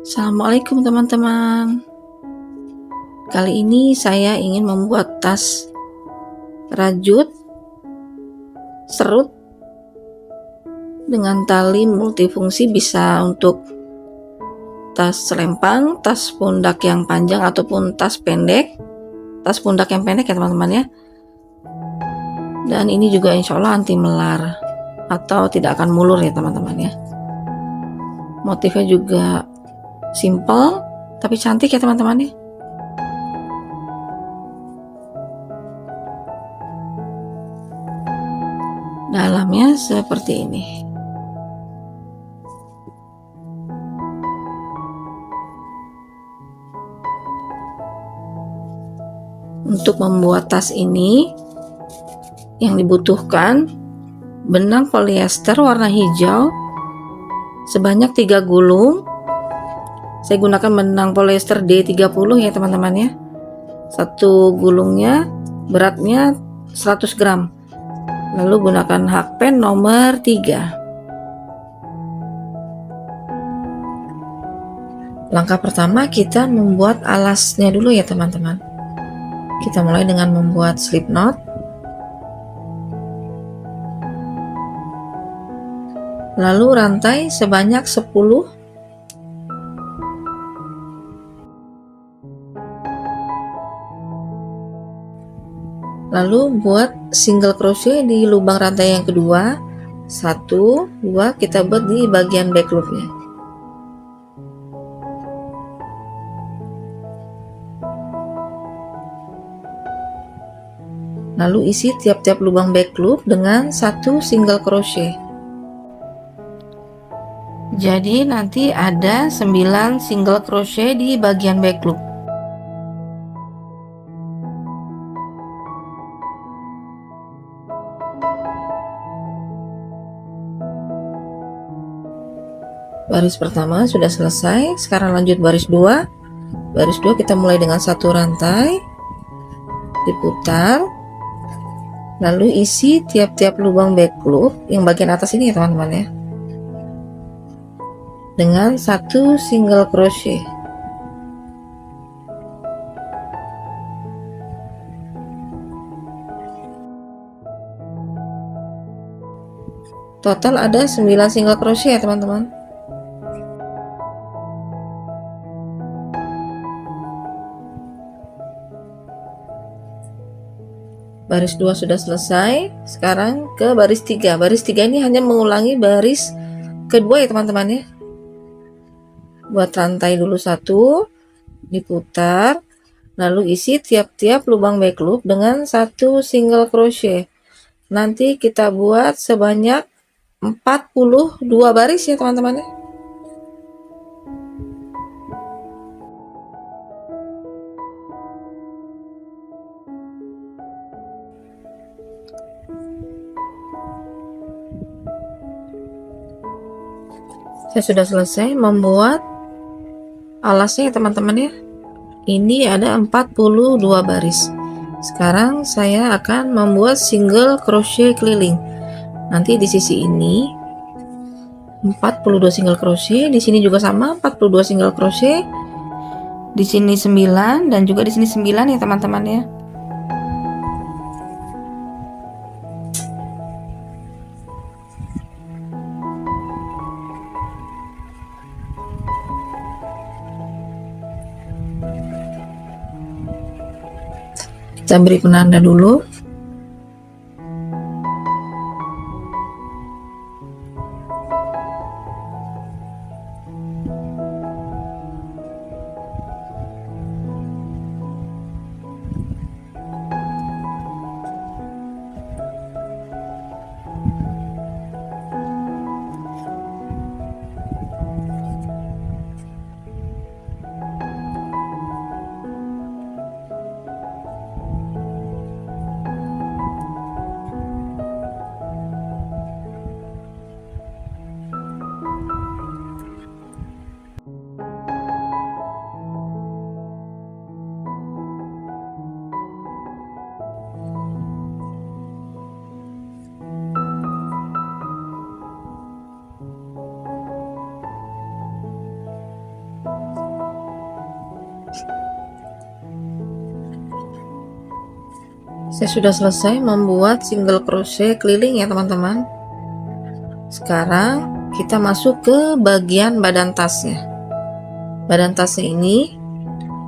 Assalamualaikum teman-teman. Kali ini saya ingin membuat tas rajut serut dengan tali multifungsi, bisa untuk tas selempang, tas pundak yang panjang ataupun tas pendek. Tas pundak yang pendek ya teman-teman ya. Dan ini juga insya Allah anti melar atau tidak akan mulur ya teman-teman ya. Motifnya juga simple tapi cantik ya teman-teman ya. Dalamnya seperti ini. Untuk membuat tas ini yang dibutuhkan benang polyester warna hijau sebanyak 3 gulung. Saya gunakan benang polyester D30 ya teman-teman ya. Satu gulungnya beratnya 100 gram. Lalu gunakan hakpen nomor 3. Langkah pertama kita membuat alasnya dulu ya teman-teman. Kita mulai dengan membuat slip knot. Lalu rantai sebanyak 10. Lalu buat single crochet di lubang rantai yang kedua. 1, 2 kita buat di bagian back loopnya. Lalu isi tiap-tiap lubang back loop dengan 1 single crochet. Jadi nanti ada 9 single crochet di bagian back loop. Baris pertama sudah selesai. Sekarang lanjut baris 2. Baris 2 kita mulai dengan 1 rantai, diputar, lalu isi tiap-tiap lubang back loop yang bagian atas ini ya teman-teman ya, dengan 1 single crochet. Total ada 9 single crochet ya teman-teman. Baris 2 sudah selesai. Sekarang ke baris 3. Baris 3 ini hanya mengulangi baris kedua ya teman-teman ya. Buat rantai dulu 1, diputar, lalu isi tiap-tiap lubang back loop dengan 1 single crochet. Nanti kita buat sebanyak 42 baris ya teman-teman ya. Saya sudah selesai membuat alasnya ya teman-teman ya. Ini ada 42 baris. Sekarang saya akan membuat single crochet keliling. Nanti di sisi ini 42 single crochet, di sini juga sama 42 single crochet. Di sini 9 dan juga di sini 9 ya teman-teman ya. Kita beri penanda dulu. Saya sudah selesai membuat single crochet keliling ya teman-teman. Sekarang kita masuk ke bagian badan tasnya. Badan tasnya ini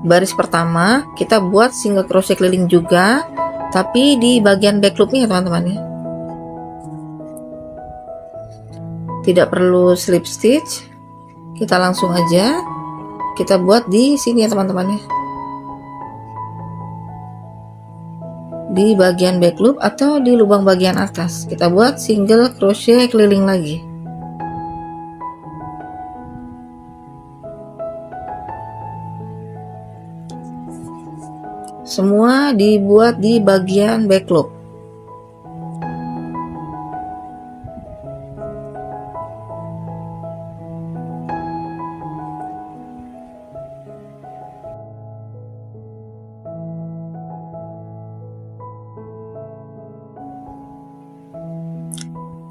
baris pertama kita buat single crochet keliling juga, tapi di bagian back loopnya ya teman-teman ya. Tidak perlu slip stitch, kita langsung aja kita buat di sini ya teman-teman ya, di bagian back loop atau di lubang bagian atas kita buat single crochet keliling lagi. Semua dibuat di bagian back loop.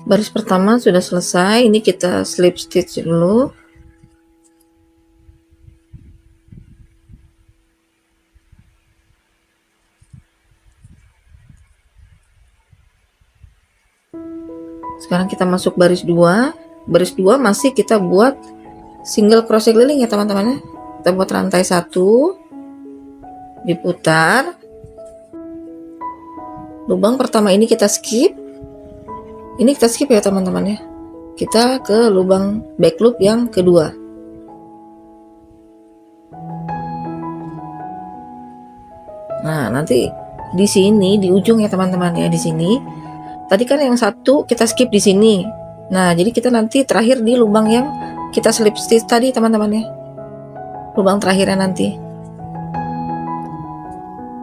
Baris pertama sudah selesai, ini kita slip stitch dulu. Sekarang kita masuk baris 2. Baris 2 masih kita buat single crochet keliling ya teman-teman ya. Kita buat rantai 1, diputar. Lubang pertama ini kita skip. Ini kita skip ya teman-teman ya. Kita ke lubang back loop yang kedua. Nah, nanti di sini di ujung ya teman-teman ya, di sini. Tadi kan yang satu kita skip di sini. Nah, jadi kita nanti terakhir di lubang yang kita slip stitch tadi teman-teman ya. Lubang terakhirnya nanti.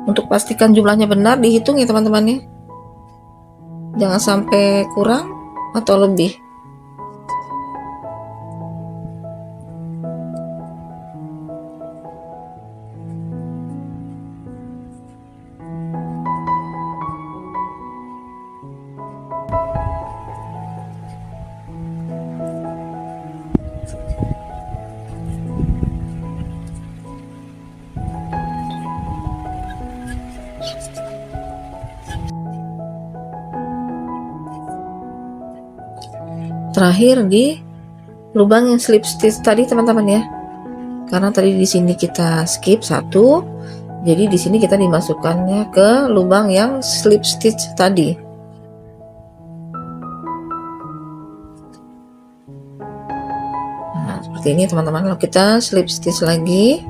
Untuk pastikan jumlahnya benar dihitung ya teman-teman ya. Jangan sampai kurang atau lebih. Terakhir di lubang yang slip stitch tadi teman-teman ya, karena tadi di sini kita skip satu, jadi di sini kita dimasukkannya ke lubang yang slip stitch tadi. Nah, seperti ini teman-teman. Lalu kita slip stitch lagi.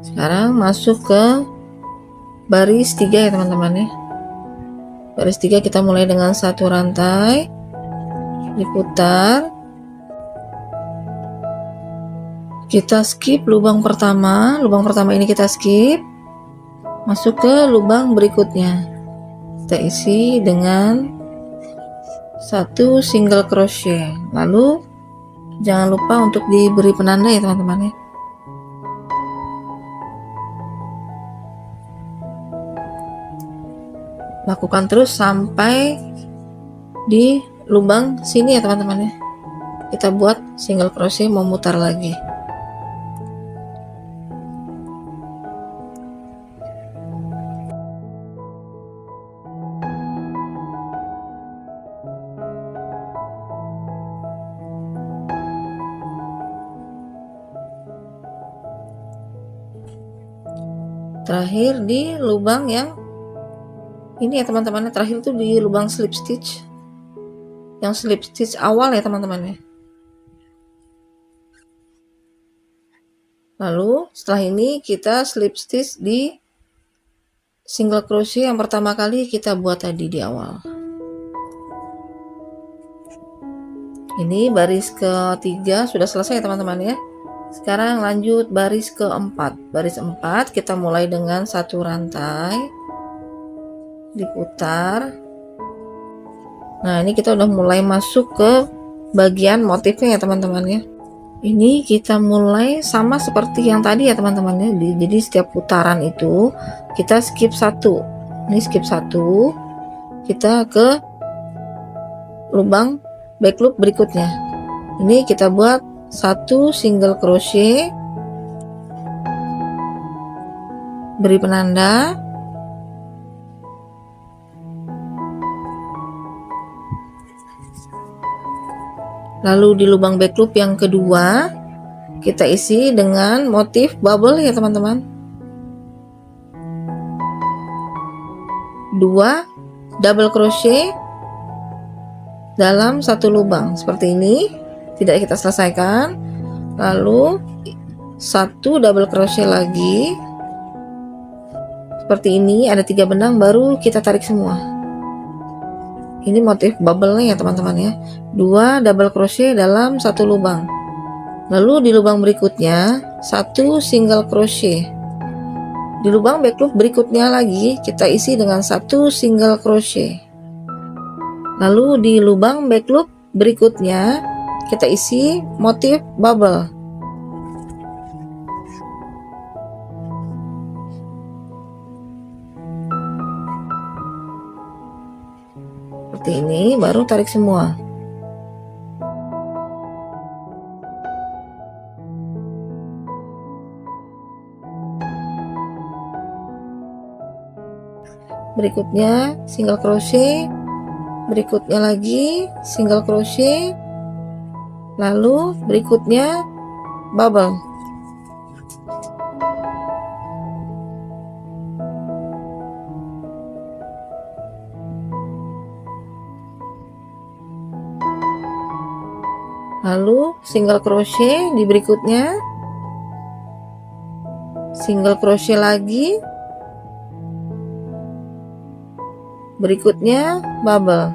Sekarang masuk ke baris 3 ya teman-teman ya. Baris 3 kita mulai dengan satu rantai, diputar, kita skip lubang pertama ini kita skip, masuk ke lubang berikutnya, kita isi dengan satu single crochet. Lalu jangan lupa untuk diberi penanda ya teman-teman ya. Lakukan terus sampai di lubang sini ya teman-teman ya. Kita buat single crochet memutar lagi. Terakhir di lubang yang ini ya teman-teman, terakhir itu di lubang slip stitch, yang slip stitch awal ya teman-teman ya. Lalu setelah ini kita slip stitch di single crochet yang pertama kali kita buat tadi di awal. Ini baris ketiga sudah selesai ya teman-teman ya. Sekarang lanjut baris keempat. Baris 4 kita mulai dengan satu rantai, diputar. Nah, ini kita udah mulai masuk ke bagian motifnya ya teman-teman ya. Ini kita mulai sama seperti yang tadi ya teman-teman ya. Jadi setiap putaran itu kita skip satu. Ini skip satu, kita ke lubang back loop berikutnya. Ini kita buat 1 single crochet, beri penanda, lalu di lubang back loop yang kedua kita isi dengan motif bubble ya teman-teman. 2 double crochet dalam satu lubang seperti ini, tidak kita selesaikan. Lalu 1 double crochet lagi seperti ini, ada 3 benang, baru kita tarik semua. Ini motif bubble ya teman-teman ya. 2 double crochet dalam satu lubang. Lalu di lubang berikutnya 1 single crochet. Di lubang back loop berikutnya lagi kita isi dengan 1 single crochet. Lalu di lubang back loop berikutnya kita isi motif bubble. Seperti ini, baru tarik semua. Berikutnya single crochet, berikutnya lagi single crochet, lalu berikutnya bubble. Lalu single crochet di berikutnya, single crochet lagi, berikutnya bubble.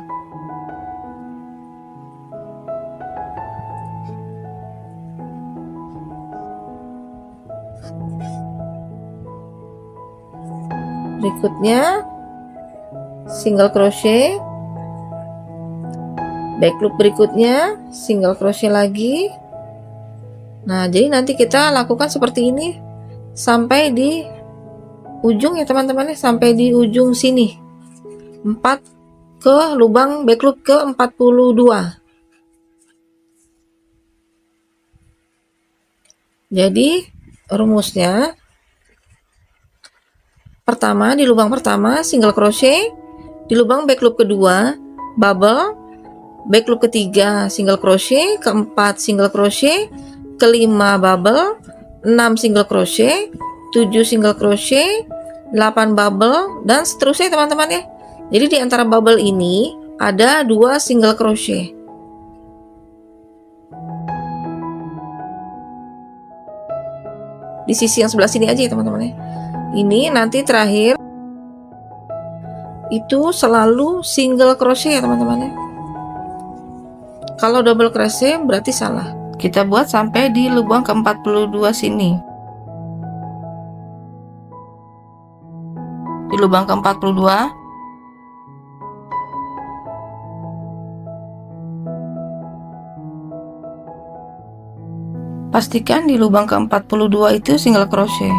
Berikutnya single crochet, back loop berikutnya single crochet lagi. Nah, jadi nanti kita lakukan seperti ini sampai di ujung ya teman-teman, sampai di ujung sini. 4 ke lubang back loop ke 42. Jadi rumusnya, pertama di lubang pertama single crochet, di lubang back loop kedua bubble, back loop ketiga single crochet, keempat single crochet, kelima bubble, 6 single crochet, 7 single crochet, 8 bubble, dan seterusnya teman-teman ya. Jadi di antara bubble ini ada 2 single crochet. Di sisi yang sebelah sini aja ya teman-teman ya. Ini nanti terakhir itu selalu single crochet ya teman-teman ya. Kalau double crochet berarti salah. Kita buat sampai di lubang ke-42 sini. Di lubang ke-42 pastikan di lubang ke-42 itu single crochet.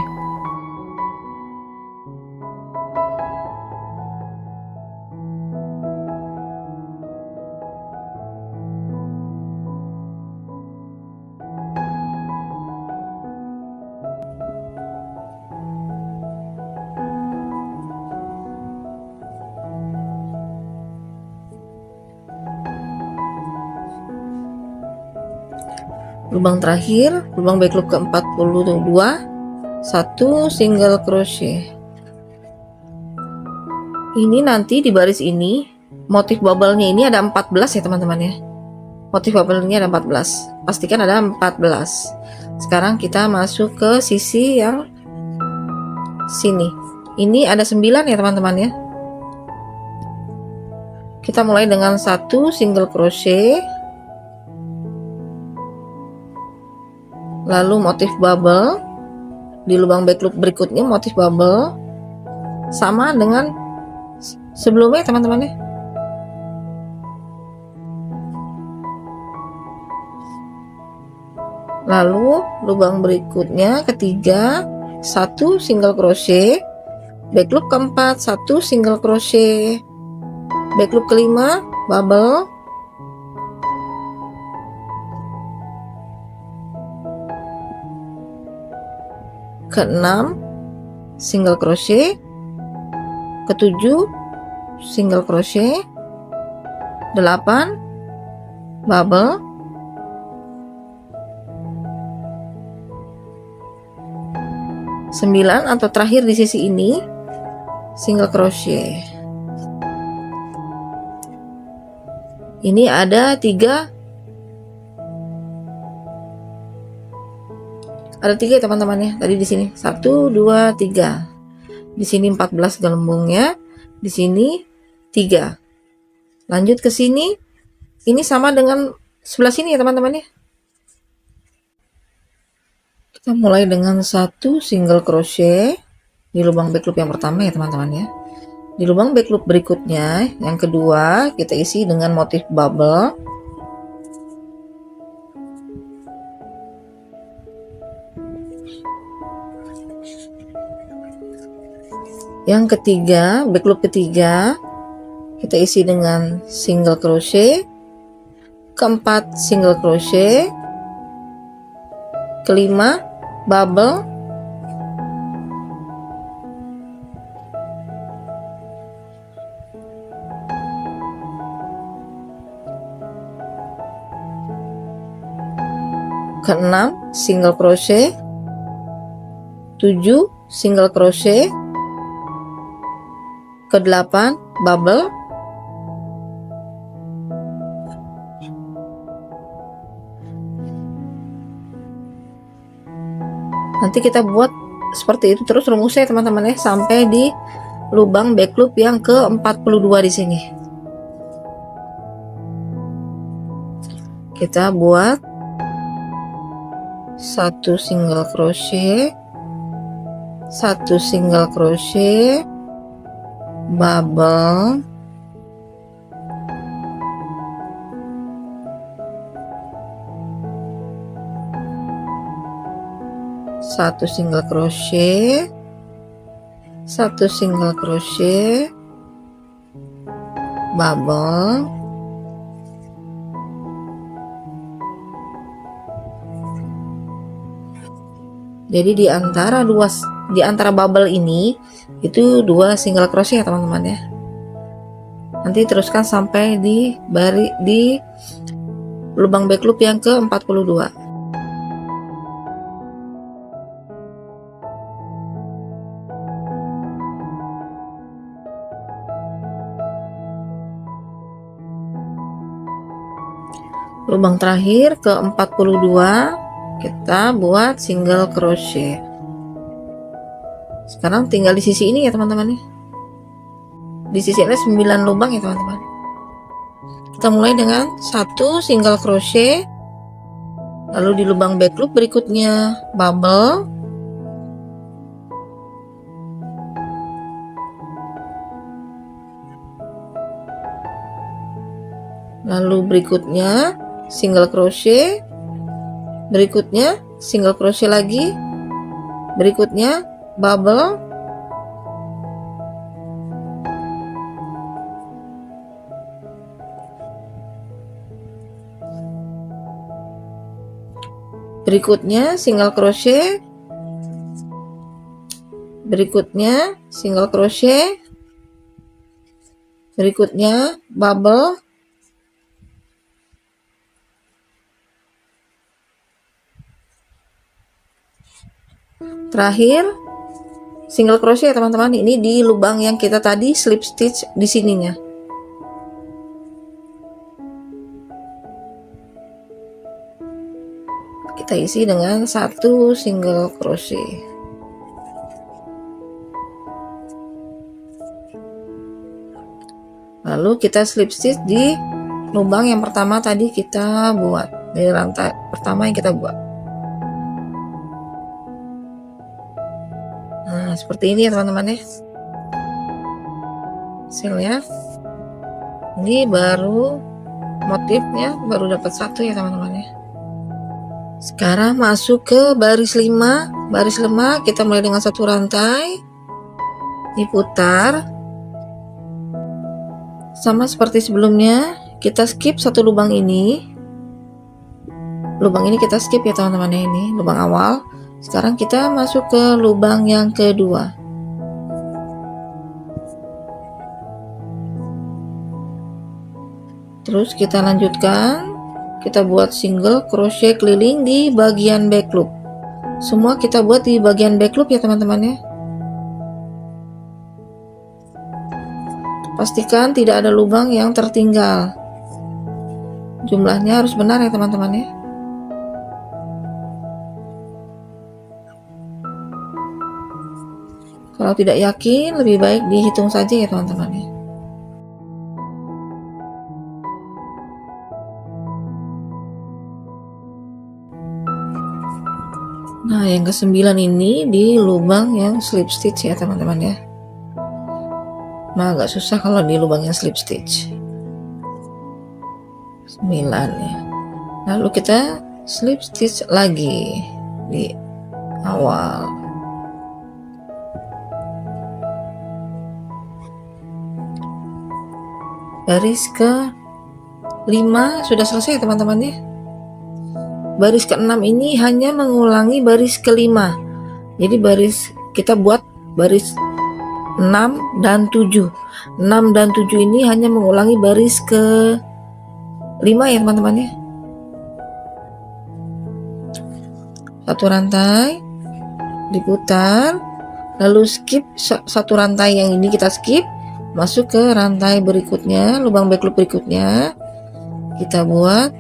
Lubang terakhir, lubang back loop ke-42, 1 single crochet. Ini nanti di baris ini motif bubble-nya ini ada 14 ya teman-teman ya. Motif bubble-nya ada 14. Pastikan ada 14. Sekarang kita masuk ke sisi yang sini. Ini ada 9 ya teman-teman ya. Kita mulai dengan 1 single crochet, lalu motif bubble. Di lubang back loop berikutnya motif bubble sama dengan sebelumnya teman-teman ya. Lalu lubang berikutnya ketiga 1 single crochet, back loop keempat 1 single crochet, back loop kelima, bubble, keenam single crochet, ketujuh single crochet, 8 bubble, 9 atau terakhir di sisi ini single crochet. Ini ada 3 ya teman-teman ya. Tadi di sini 1 2 3. Di sini 14 gelembungnya, di sini 3. Lanjut ke sini. Ini sama dengan sebelah sini ya teman-teman ya. Kita mulai dengan 1 single crochet di lubang back loop yang pertama ya teman-teman ya. Di lubang back loop berikutnya, yang kedua, kita isi dengan motif bubble. Yang ketiga, back loop ketiga, kita isi dengan single crochet. Keempat, single crochet. Kelima, bubble. Keenam, single crochet. 7 single crochet. Ke-8 bubble. Nanti kita buat seperti itu terus rumusnya teman-teman ya, sampai di lubang back loop yang ke-42 di sini. Kita buat 1 single crochet, 1 single crochet, bubble, satu single crochet, 1 single crochet, bubble, jadi di antara bubble ini itu 2 single crochet ya teman-teman ya. Nanti teruskan sampai di lubang back loop yang ke-42. Lubang terakhir ke-42 kita buat single crochet. Sekarang tinggal di sisi ini ya teman-teman ya. Di sisi ini 9 lubang ya teman-teman. Kita mulai dengan 1 single crochet, lalu di lubang back loop berikutnya bubble, lalu berikutnya single crochet, berikutnya single crochet lagi, berikutnya bubble, berikutnya single crochet, berikutnya single crochet, berikutnya bubble, terakhir single crochet ya teman-teman. Ini di lubang yang kita tadi slip stitch di sininya. Kita isi dengan 1 single crochet. Lalu kita slip stitch di lubang yang pertama tadi kita buat, di rantai pertama yang kita buat. Nah, seperti ini ya teman-teman ya. Hasilnya ini baru motifnya baru dapat 1 ya teman-teman ya. Sekarang masuk ke baris 5. Baris 5 kita mulai dengan 1 rantai, diputar Sama seperti sebelumnya, kita skip satu lubang ini. Lubang ini kita skip ya teman-teman ya, ini lubang awal. Sekarang kita masuk ke lubang yang kedua. Terus kita lanjutkan, kita buat single crochet keliling di bagian back loop. Semua kita buat di bagian back loop ya teman-teman ya. Pastikan tidak ada lubang yang tertinggal. Jumlahnya harus benar ya teman-teman ya. Kalau tidak yakin, lebih baik dihitung saja ya teman-teman ya. Nah, yang ke-9 ini di lubang yang slip stitch ya teman-teman ya. Nah, agak susah kalau di lubang yang slip stitch. 9 ya. Lalu kita slip stitch lagi di awal. Baris ke-5 sudah selesai teman-teman ya. Baris ke-6 ini hanya mengulangi baris ke-5. Jadi kita buat baris 6 dan 7. 6 dan 7 ini hanya mengulangi baris ke-5 ya teman-teman ya. Satu rantai, diputar, lalu skip satu rantai yang ini kita skip, masuk ke rantai berikutnya, lubang back loop berikutnya. Kita buat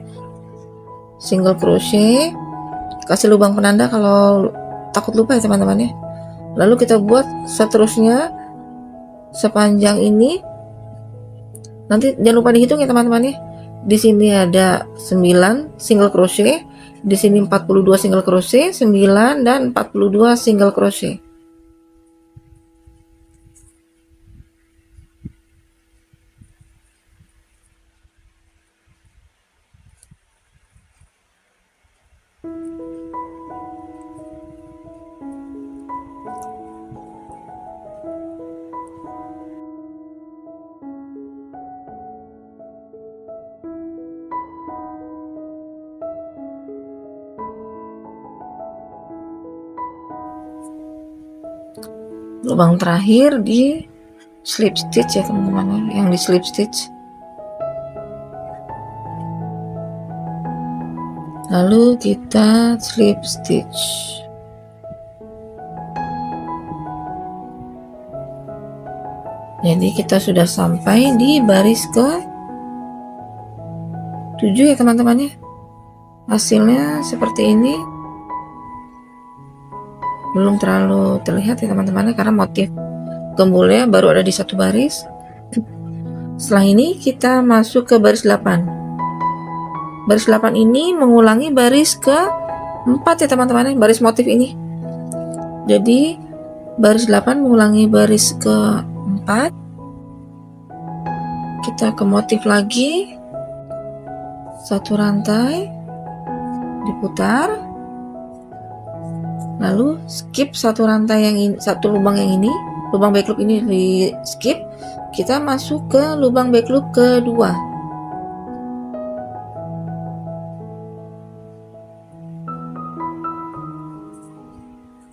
single crochet, kasih lubang penanda kalau takut lupa ya teman-teman ya. Lalu kita buat seterusnya sepanjang ini. Nanti jangan lupa dihitung ya teman-teman ya. Di sini ada 9 single crochet, di sini 42 single crochet, 9 dan 42 single crochet. Lubang terakhir di slip stitch ya teman-teman, yang di slip stitch. Lalu kita slip stitch. Jadi kita sudah sampai di baris ke-7 ya teman-teman ya. Hasilnya seperti ini. Belum terlalu terlihat ya teman-teman karena motif gembulnya baru ada di satu baris. Setelah ini kita masuk ke baris 8. Baris 8 ini mengulangi baris ke-4 ya teman-teman, baris motif ini. Jadi baris 8 mengulangi baris ke-4. Kita ke motif lagi, satu rantai, diputar, lalu skip satu rantai yang ini, satu lubang yang ini, lubang back loop ini di skip. Kita masuk ke lubang back loop kedua.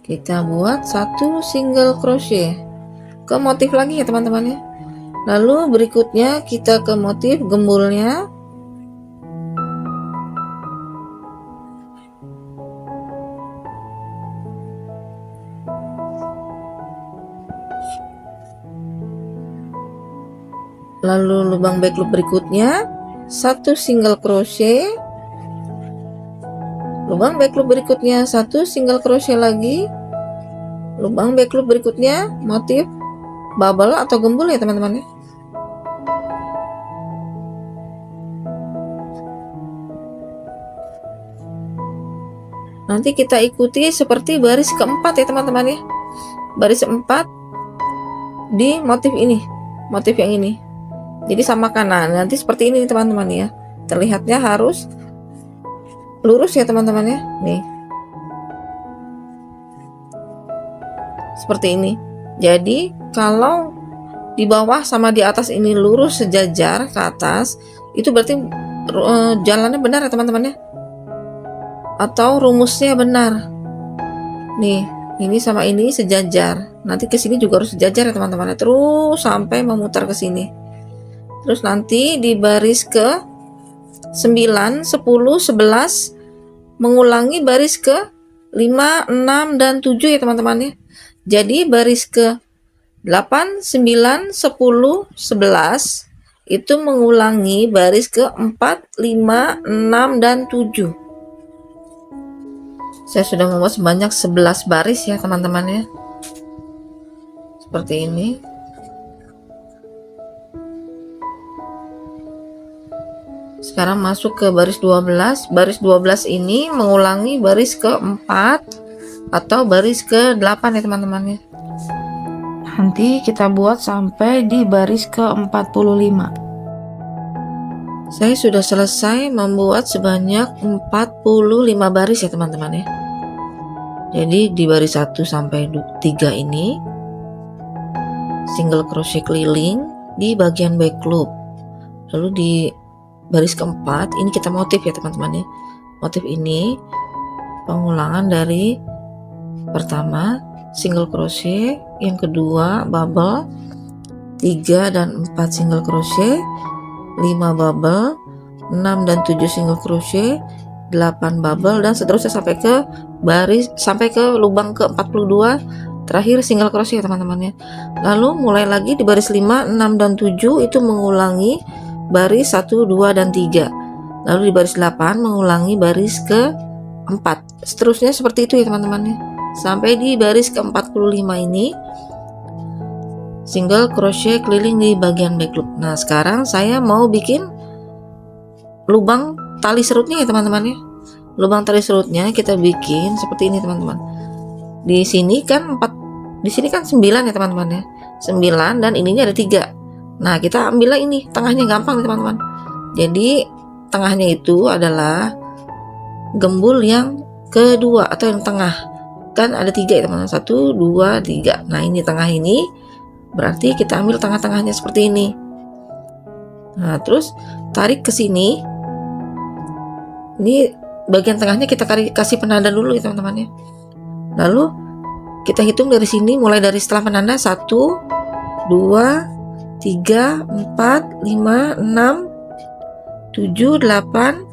Kita buat satu single crochet ke motif lagi ya teman-teman ya. Lalu berikutnya kita ke motif gembulnya. Lalu lubang back loop berikutnya satu single crochet. Lubang back loop berikutnya satu single crochet lagi. Lubang back loop berikutnya motif bubble atau gembul ya teman-teman ya. Nanti kita ikuti seperti baris keempat ya teman-teman ya. Baris keempat di motif ini, motif yang ini. Jadi sama kanan. Nanti seperti ini teman-teman ya. Terlihatnya harus lurus ya teman-teman ya. Nih. Seperti ini. Jadi kalau di bawah sama di atas ini lurus sejajar ke atas, itu berarti jalannya benar ya teman-teman ya, atau rumusnya benar. Nih, ini sama ini sejajar, nanti ke sini juga harus sejajar ya teman-teman ya, terus sampai memutar ke sini. Terus nanti di baris ke 9, 10, 11 mengulangi baris ke 5, 6, dan 7 ya teman-teman ya. Jadi baris ke 8, 9, 10, 11 itu mengulangi baris ke 4, 5, 6, dan 7. Saya sudah membuat sebanyak 11 baris ya teman-teman ya. Seperti ini. Sekarang masuk ke baris 12. Baris 12 ini mengulangi baris ke-4 atau baris ke-8 ya teman-teman ya. Nanti kita buat sampai di baris ke-45. Saya sudah selesai membuat sebanyak 45 baris ya teman-teman ya. Jadi di baris 1 sampai 3 ini single crochet keliling di bagian back loop. Lalu di baris keempat ini kita motif ya teman-teman ya. Motif ini pengulangan dari pertama single crochet, yang kedua bubble, 3 dan 4 single crochet, 5 bubble, 6 dan 7 single crochet, 8 bubble, dan seterusnya sampai ke lubang ke-42 terakhir single crochet teman-teman ya. Lalu mulai lagi di baris 5, 6 dan 7 itu mengulangi baris 1, 2 dan 3. Lalu di baris 8 mengulangi baris ke-4. Seterusnya seperti itu ya teman-teman ya. Sampai di baris ke-45 ini single crochet keliling di bagian back loop. Nah, sekarang saya mau bikin lubang tali serutnya ya teman-teman ya. Lubang tali serutnya kita bikin seperti ini teman-teman. Di sini kan 9 ya teman-teman ya. 9 dan ininya ada 3. Nah, kita ambillah ini tengahnya, gampang teman-teman. Jadi tengahnya itu adalah gembul yang kedua atau yang tengah. Kan ada 3 ya teman-teman, 1, 2, 3. Nah, ini tengah ini berarti kita ambil tengah-tengahnya seperti ini. Nah, terus tarik ke sini. Ini bagian tengahnya kita kasih penanda dulu ya teman-teman ya. Lalu kita hitung dari sini, mulai dari setelah penanda 1, 2, 3, 4, 5, 6, 7, 8,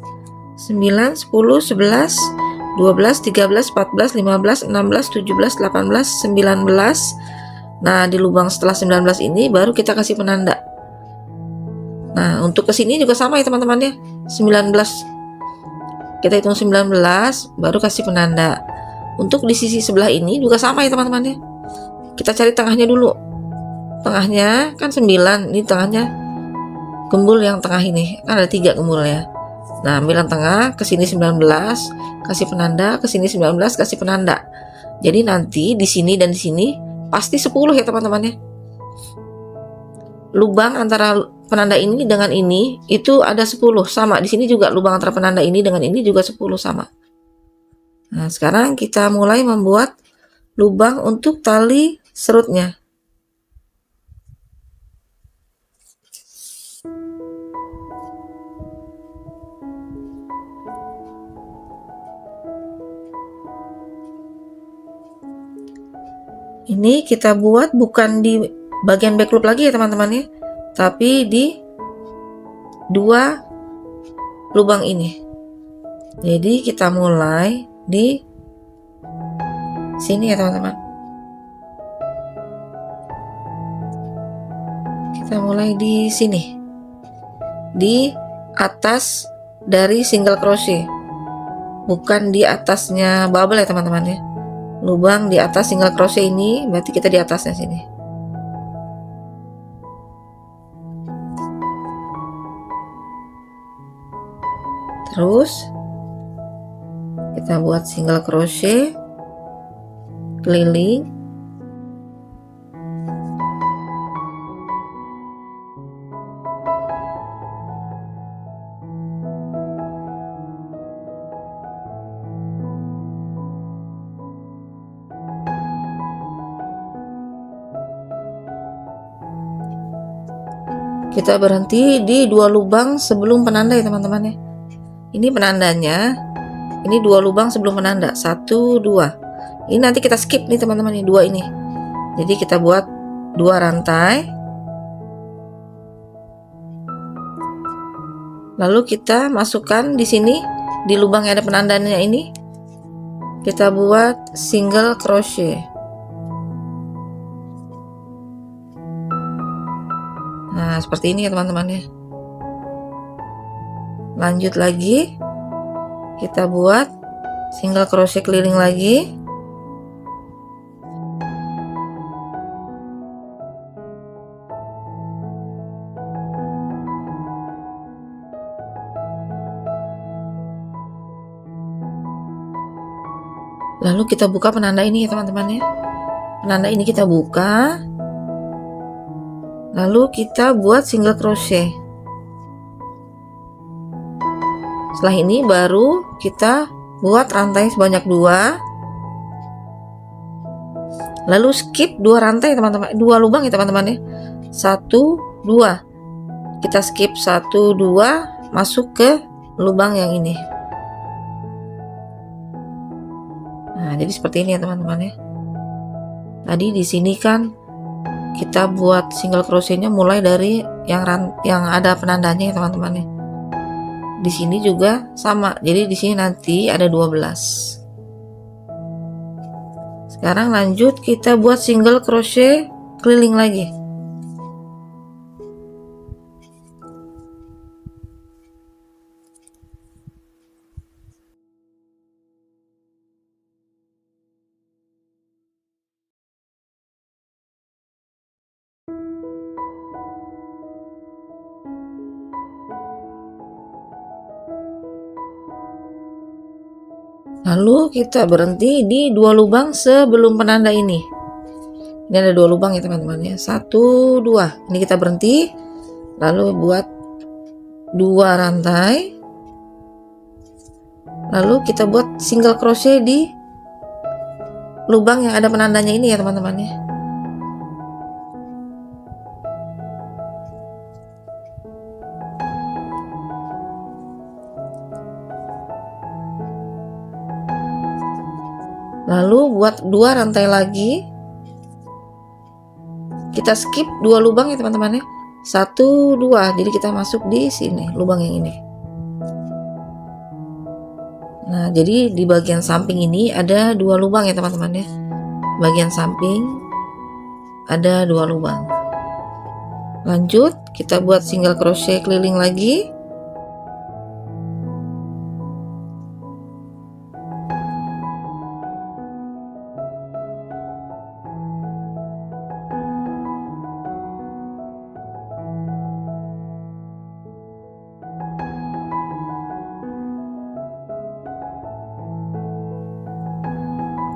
9, 10, 11, 12, 13, 14, 15, 16, 17, 18, 19. Nah, di lubang setelah 19 ini baru kita kasih penanda. Nah, untuk ke sini juga sama ya teman-teman ya. 19. Kita hitung 19 baru kasih penanda. Untuk di sisi sebelah ini juga sama ya teman-teman ya. Kita cari tengahnya dulu. Tengahnya kan 9, ini tengahnya gembul yang tengah ini. Kan ada 3 gembul ya. Nah, ambil yang tengah, ke sini 19, kasih penanda, ke sini 19, kasih penanda. Jadi nanti di sini dan di sini pasti 10 ya teman-teman ya. Lubang antara penanda ini dengan ini itu ada 10 sama. Di sini juga lubang antara penanda ini dengan ini juga 10 sama. Nah, sekarang kita mulai membuat lubang untuk tali serutnya. Ini kita buat bukan di bagian back loop lagi ya teman-teman ya, tapi di 2 lubang ini. Jadi kita mulai di sini ya teman-teman. Kita mulai di sini, di atas dari single crochet, bukan di atasnya bubble ya teman-teman ya. Lubang di atas single crochet ini berarti kita di atasnya sini. Terus kita buat single crochet keliling. Kita berhenti di 2 lubang sebelum penanda ya teman-teman ya. Ini penandanya, ini 2 lubang sebelum penanda, 1 2. Ini nanti kita skip nih teman-teman, ini 2 ini. Jadi kita buat 2 rantai, lalu kita masukkan di sini di lubang yang ada penandanya ini, kita buat single crochet. Nah seperti ini ya teman-teman ya. Lanjut lagi, kita buat single crochet keliling lagi. Lalu kita buka penanda ini ya teman-teman ya. Penanda ini kita buka, lalu kita buat single crochet. Setelah ini baru kita buat rantai sebanyak 2, lalu skip 2 rantai teman-teman, 2 lubang ya teman-teman ya. 1 2, kita skip 1 2, masuk ke lubang yang ini. Nah jadi seperti ini ya teman-teman ya. Tadi di sini kan kita buat single crochetnya mulai dari yang ada penandanya ya teman-teman ya. Di sini juga sama, jadi di sini nanti ada 12. Sekarang lanjut kita buat single crochet keliling lagi. Lalu kita berhenti di 2 lubang sebelum penanda ini. Ini ada 2 lubang ya teman-teman ya. 1 2. Ini kita berhenti, lalu buat 2 rantai. Lalu kita buat single crochet di lubang yang ada penandanya ini ya teman-teman ya. Lalu buat 2 rantai lagi, kita skip 2 lubang ya teman-teman ya. 1 2, jadi kita masuk di sini lubang yang ini. Nah jadi di bagian samping ini ada 2 lubang ya teman-teman ya. Bagian samping ada 2 lubang. Lanjut kita buat single crochet keliling lagi.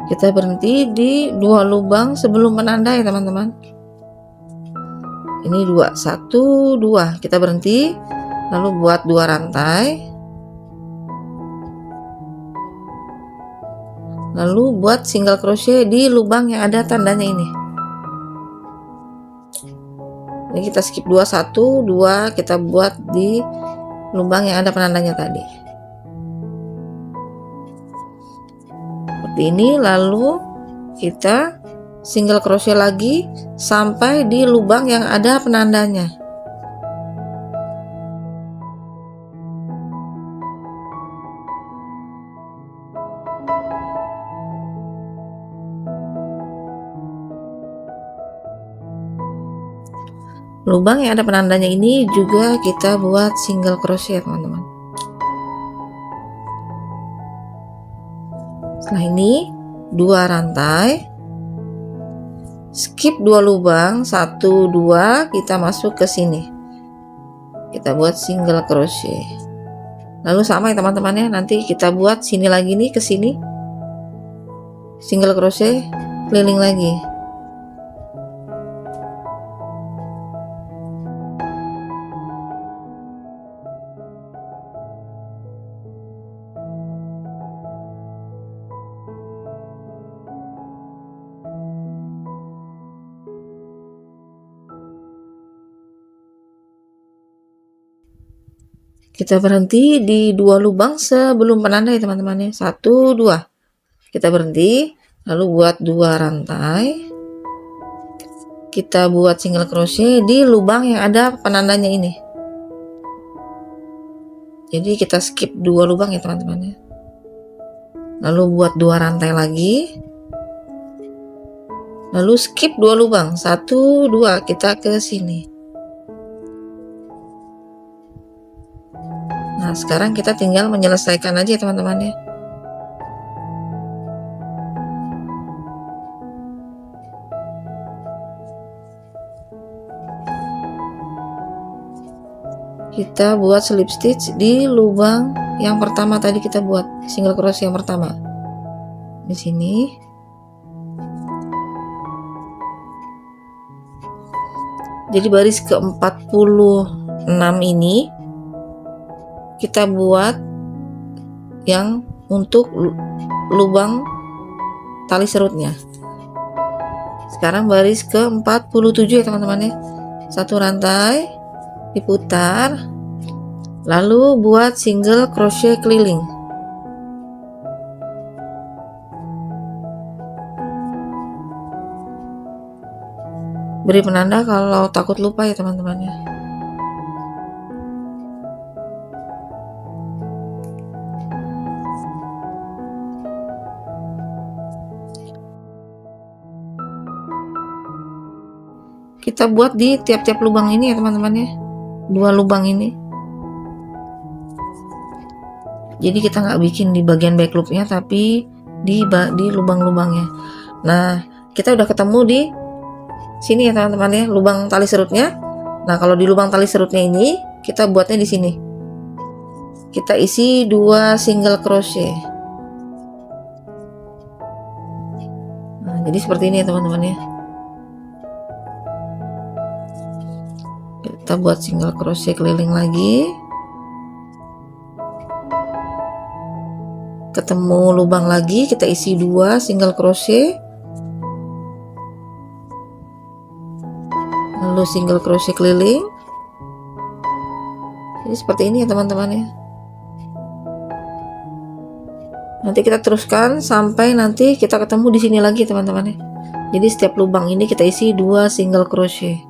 Kita berhenti di 2 lubang sebelum penanda ya teman-teman. Ini 2, 1 2, kita berhenti, lalu buat 2 rantai, lalu buat single crochet di lubang yang ada tandanya ini. Ini kita skip 2 1 2, kita buat di lubang yang ada penandanya tadi. Seperti ini, lalu kita single crochet lagi sampai di lubang yang ada penandanya. Lubang yang ada penandanya ini juga kita buat single crochet teman-teman. Setelah ini 2 rantai, skip 2 lubang, 1 2, kita masuk ke sini, kita buat single crochet. Lalu sama ya teman-teman ya, nanti kita buat sini lagi nih, ke sini single crochet keliling lagi. Kita berhenti di 2 lubang sebelum penanda ya teman-teman ya. 1, 2. Kita berhenti, lalu buat 2 rantai. Kita buat single crochet di lubang yang ada penandanya ini. Jadi kita skip 2 lubang ya teman-teman ya. Lalu buat 2 rantai lagi. Lalu skip 2 lubang. 1, 2, kita ke sini. Nah, sekarang kita tinggal menyelesaikan aja ya teman-teman ya. Kita buat slip stitch di lubang yang pertama tadi kita buat single crochet yang pertama. Di sini. Jadi baris ke-46 ini kita buat yang untuk lubang tali serutnya. Sekarang baris ke-47 ya teman-teman ya. 1 rantai, diputar, lalu buat single crochet keliling. Beri penanda kalau takut lupa ya teman-teman ya. Kita buat di tiap-tiap lubang ini ya teman-teman ya. 2 lubang ini. Jadi kita nggak bikin di bagian back loopnya, tapi di lubang-lubangnya. Nah, kita udah ketemu di sini ya teman-teman ya, lubang tali serutnya. Nah, kalau di lubang tali serutnya ini kita buatnya di sini. Kita isi 2 single crochet. Nah, jadi seperti ini ya teman-teman ya. Kita buat single crochet keliling lagi. Ketemu lubang lagi, kita isi 2 single crochet. Lalu single crochet keliling. Jadi seperti ini ya teman-teman ya. Nanti kita teruskan sampai nanti kita ketemu di sini lagi teman-teman ya. Jadi setiap lubang ini kita isi 2 single crochet.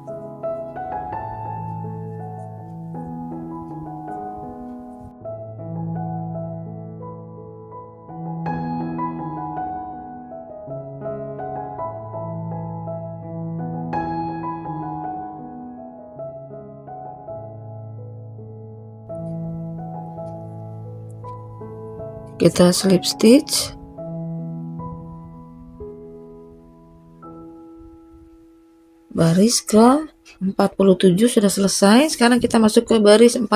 Kita slip stitch. Baris ke 47 sudah selesai. Sekarang kita masuk ke baris 48.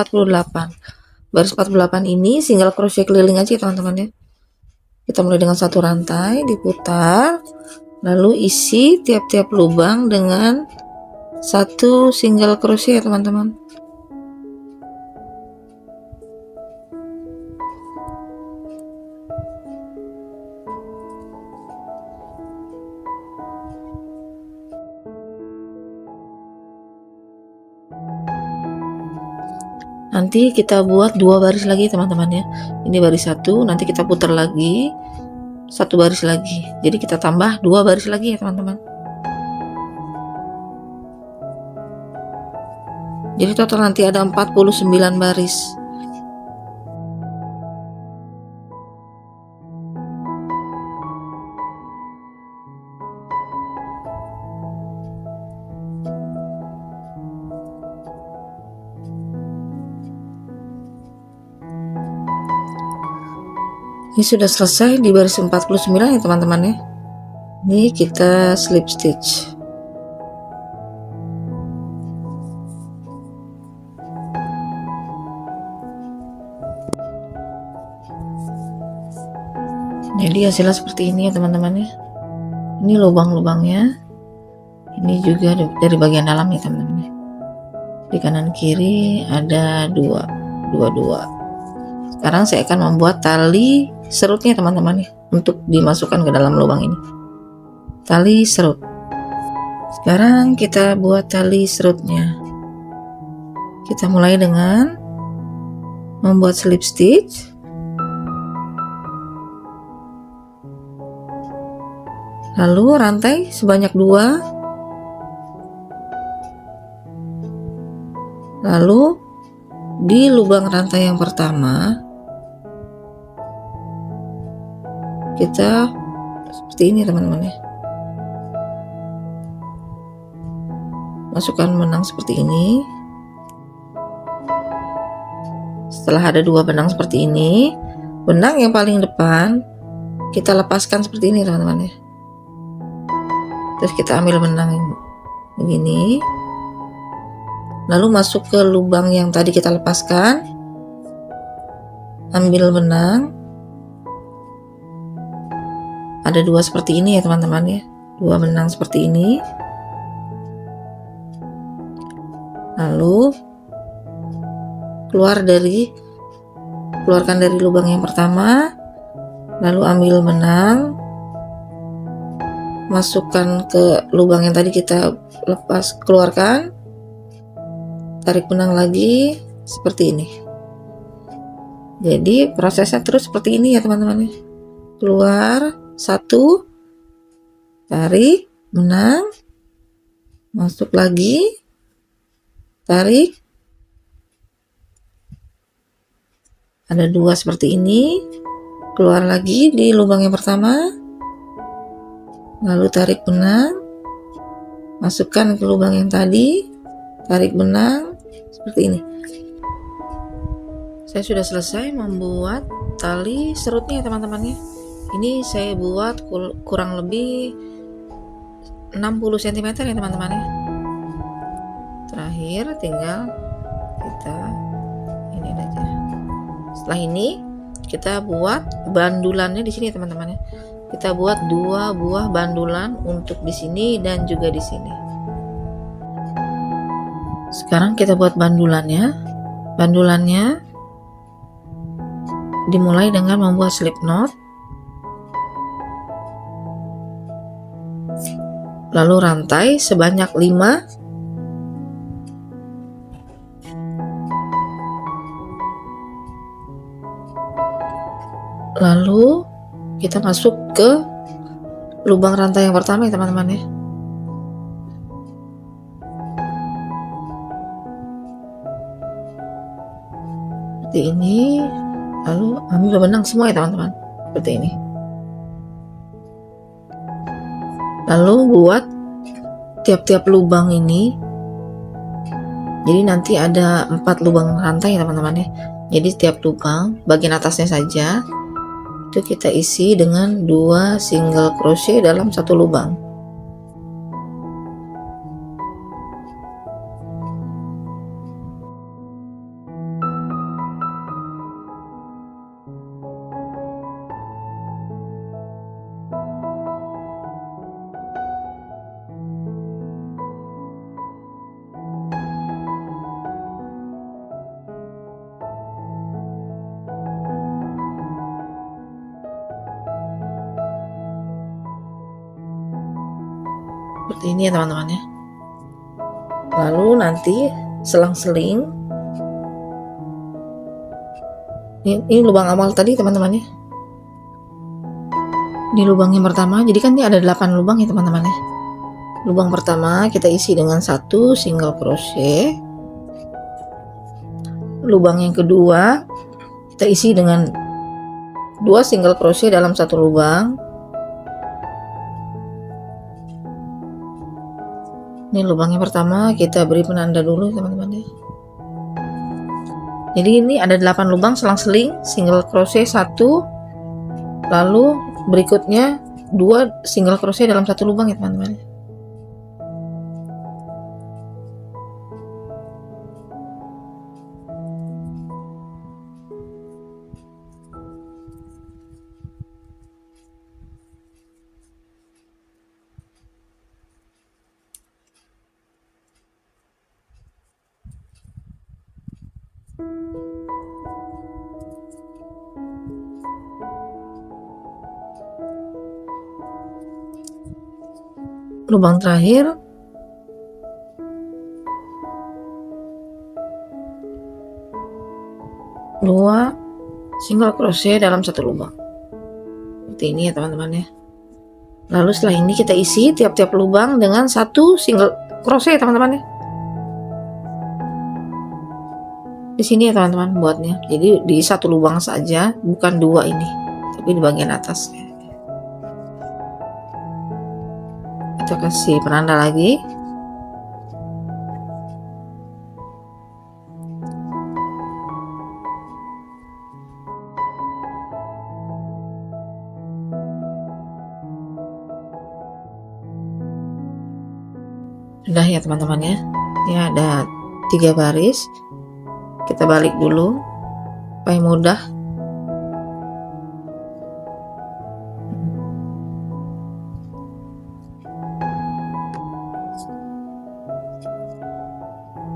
Baris 48 ini single crochet keliling aja teman-teman ya. Kita mulai dengan 1 rantai, diputar, lalu isi tiap-tiap lubang dengan 1 single crochet ya teman-teman. Nanti kita buat 2 baris lagi teman-teman ya. Ini baris 1, nanti kita putar lagi 1 baris lagi. Jadi kita tambah 2 baris lagi ya teman-teman. Jadi total nanti ada 49 baris. Ini sudah selesai di baris 49 ya teman-teman ya. Ini kita slip stitch. Jadi hasilnya seperti ini ya teman-teman ya. Ini lubang-lubangnya. Ini juga dari bagian dalam ya teman-teman ya. Di kanan kiri ada 2. Sekarang saya akan membuat tali serutnya teman-teman ya, untuk dimasukkan ke dalam lubang ini. Tali serut. Sekarang kita buat tali serutnya. Kita mulai dengan membuat slip stitch. Lalu rantai sebanyak 2. Lalu di lubang rantai yang pertama kita seperti ini teman-teman ya. Masukkan benang seperti ini. Setelah ada 2 benang seperti ini, benang yang paling depan kita lepaskan seperti ini teman-teman ya. Terus kita ambil benang yang begini, lalu masuk ke lubang yang tadi kita lepaskan, ambil benang, ada 2 seperti ini ya teman-teman ya, 2 benang seperti ini. Lalu keluarkan dari lubang yang pertama, lalu ambil benang, masukkan ke lubang yang tadi kita keluarkan, tarik benang lagi seperti ini. Jadi prosesnya terus seperti ini ya teman-teman. Keluar 1, tarik benang, masuk lagi, tarik, ada 2 seperti ini, keluar lagi di lubang yang pertama, lalu tarik benang, masukkan ke lubang yang tadi, tarik benang seperti ini. Saya sudah selesai membuat tali serutnya ya teman-teman ya. Ini saya buat kurang lebih 60 cm ya teman-teman ya. Terakhir tinggal kita ini aja. Setelah ini kita buat bandulannya di sini teman-teman ya. Kita buat 2 buah bandulan untuk di sini dan juga di sini. Sekarang kita buat bandulannya. Bandulannya dimulai dengan membuat slip knot. Lalu rantai sebanyak 5. Lalu kita masuk ke lubang rantai yang pertama ya teman-teman ya. Seperti ini. Lalu ambil benang semua ya teman-teman. Seperti ini. Lalu buat tiap-tiap lubang ini. Jadi nanti ada 4 lubang rantai ya teman-teman ya. Jadi setiap lubang bagian atasnya saja itu kita isi dengan 2 single crochet dalam 1 lubang. Seperti ini ya teman-teman ya. Lalu nanti selang-seling ini lubang awal tadi teman-teman ya. Di lubang yang pertama, jadi kan ini ada 8 lubang ya teman-teman ya. Lubang pertama kita isi dengan 1 single crochet. Lubang yang kedua kita isi dengan 2 single crochet dalam 1 lubang. Ini lubang yang pertama kita beri penanda dulu teman-teman ya. Jadi ini ada 8 lubang selang-seling single crochet 1, lalu berikutnya 2 single crochet dalam 1 lubang ya teman-teman. Lubang terakhir 2 single crochet dalam satu lubang seperti ini ya teman-teman ya. Lalu setelah ini kita isi tiap-tiap lubang dengan 1 single crochet teman-teman ya. Di sini ya teman-teman buatnya. Jadi di satu lubang saja, bukan 2 ini, tapi di bagian atas. Kita kasih penanda lagi. Sudah ya teman-teman ya. Ini ada 3 baris. Kita balik dulu supaya mudah.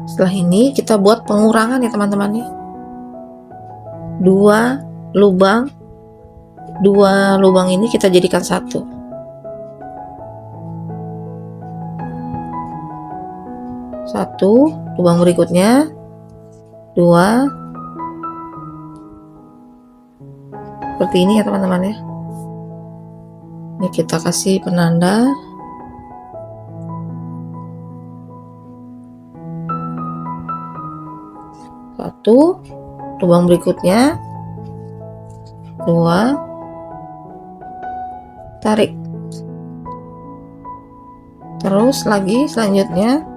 Setelah ini kita buat pengurangan ya teman-teman ya. 2 lubang ini kita jadikan 1. Satu lubang berikutnya 2 seperti ini ya teman-teman ya. Ini kita kasih penanda. Satu lubang berikutnya 2 tarik, terus lagi selanjutnya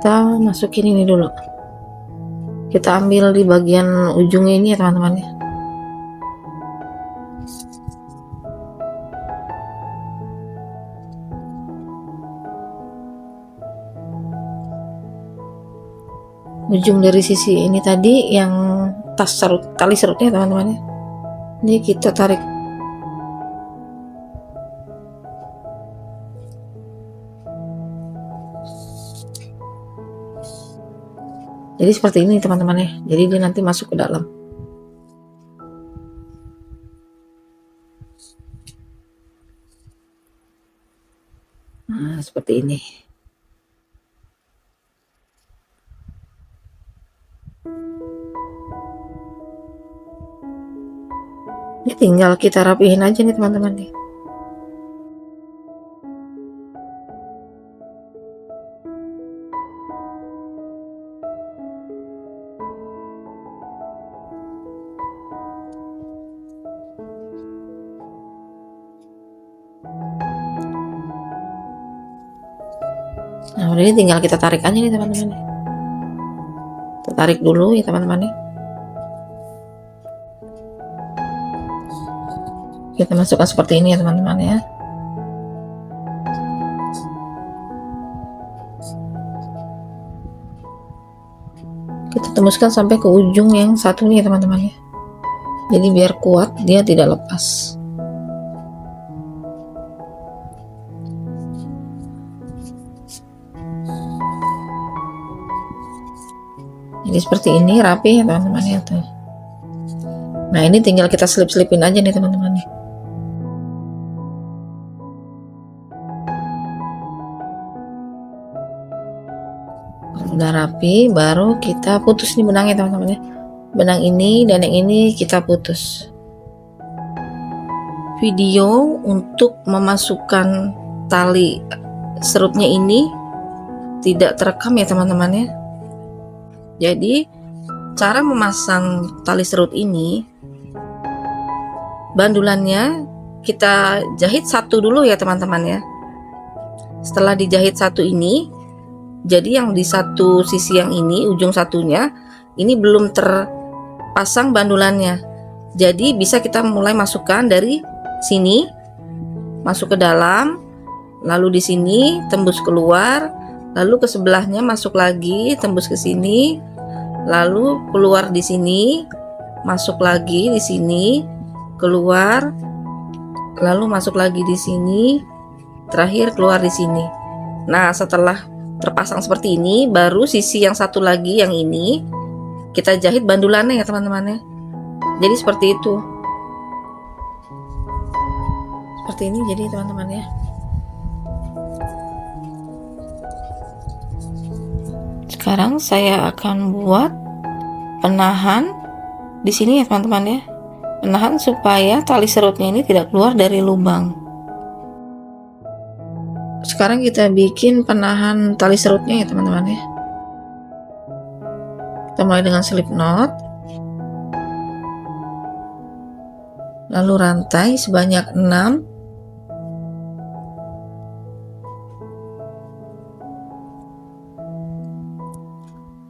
kita masukin ini dulu. Kita ambil di bagian ujungnya ini ya teman-teman ya. Ujung dari sisi ini tadi yang tali serutnya teman-teman ya. Ini kita tarik. Jadi seperti ini teman-teman ya. Jadi dia nanti masuk ke dalam. Nah, seperti ini. Ini tinggal kita rapihin aja nih teman-teman nih. Nah, udah ini tinggal kita tarik aja nih teman-teman. Kita tarik dulu ya teman-teman. Kita masukkan seperti ini ya teman-teman ya. Kita tembuskan sampai ke ujung yang satu nih ya teman-teman ya. Jadi biar kuat, dia tidak lepas. Jadi seperti ini rapi ya teman-teman ya tuh. Nah ini tinggal kita selip-selipin aja nih teman-teman nih. Udah rapi, baru kita putus nih benangnya teman-teman ya. Benang ini dan yang ini kita putus. Video untuk memasukkan tali serutnya ini tidak terekam ya teman-teman ya. Jadi cara memasang tali serut ini, bandulannya kita jahit satu dulu ya teman-teman ya. Setelah dijahit satu ini, jadi yang di satu sisi yang ini, ujung satunya ini belum terpasang bandulannya. Jadi bisa kita mulai masukkan dari sini, masuk ke dalam, lalu di sini tembus keluar, lalu ke sebelahnya masuk lagi, tembus ke sini, lalu keluar di sini, masuk lagi di sini, keluar, lalu masuk lagi di sini, terakhir keluar di sini. Nah, setelah terpasang seperti ini, baru sisi yang satu lagi yang ini kita jahit bandulannya ya teman-teman ya. Jadi seperti itu. Seperti ini jadi teman-teman ya. Sekarang saya akan buat penahan di sini ya teman-teman ya. Penahan supaya tali serutnya ini tidak keluar dari lubang. Sekarang kita bikin penahan tali serutnya ya teman-teman ya. Kita mulai dengan slip knot. Lalu rantai sebanyak 6.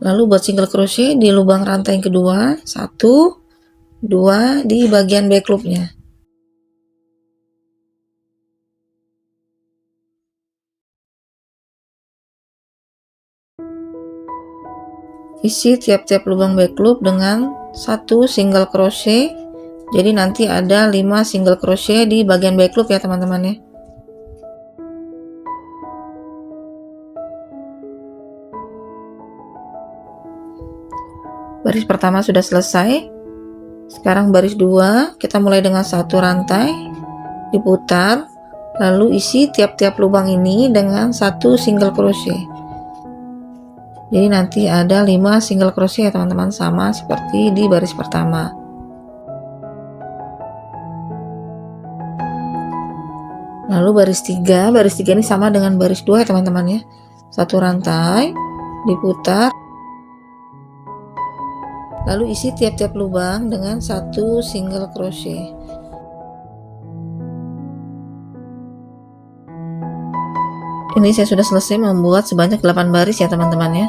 Lalu buat single crochet di lubang rantai yang kedua, 1, 2 di bagian back loopnya. Isi tiap-tiap lubang back loop dengan 1 single crochet. Jadi nanti ada 5 single crochet di bagian back loop ya teman-teman ya. Baris pertama sudah selesai. Sekarang baris 2, kita mulai dengan 1 rantai, diputar, lalu isi tiap-tiap lubang ini dengan 1 single crochet. Jadi nanti ada 5 single crochet ya teman-teman, sama seperti di baris pertama. Lalu baris 3 ini sama dengan baris 2 ya teman-teman ya. 1 rantai, diputar, lalu isi tiap-tiap lubang dengan 1 single crochet. Ini saya sudah selesai membuat sebanyak 8 baris ya teman-teman ya.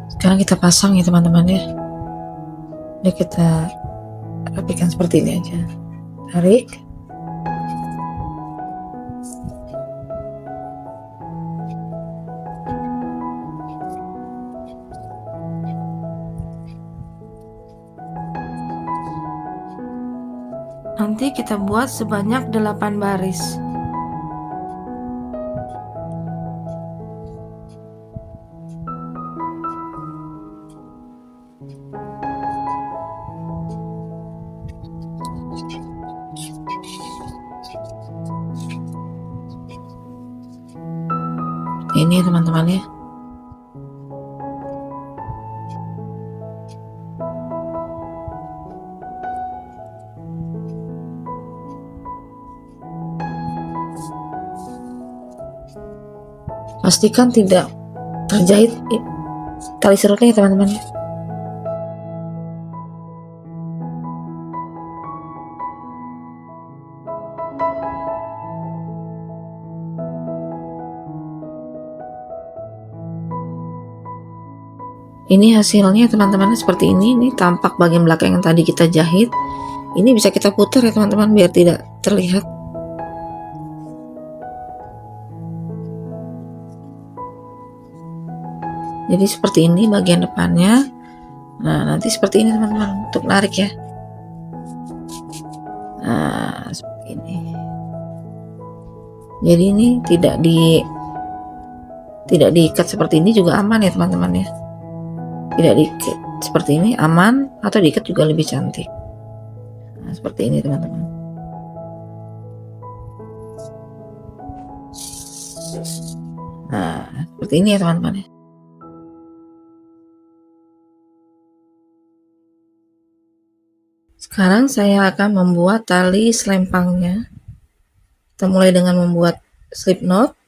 Sekarang kita pasang ya teman-teman ya. Jadi kita rapikan seperti ini aja. Tarik. Nanti kita buat sebanyak 8 baris. Ini ya teman-teman ya. Pastikan tidak terjahit tali serutnya ya teman-teman. Ini hasilnya teman-teman seperti ini tampak bagian belakang yang tadi kita jahit. Ini bisa kita putar ya teman-teman biar tidak terlihat. Jadi seperti ini bagian depannya. Nah, nanti seperti ini teman-teman untuk narik ya. Nah, seperti ini. Jadi ini tidak diikat seperti ini juga aman ya teman-teman ya. Tidak diikat seperti ini aman, atau diikat juga lebih cantik. Nah, seperti ini teman-teman. Nah, seperti ini ya teman-teman ya. Sekarang saya akan membuat tali selempangnya. Kita mulai dengan membuat slip knot,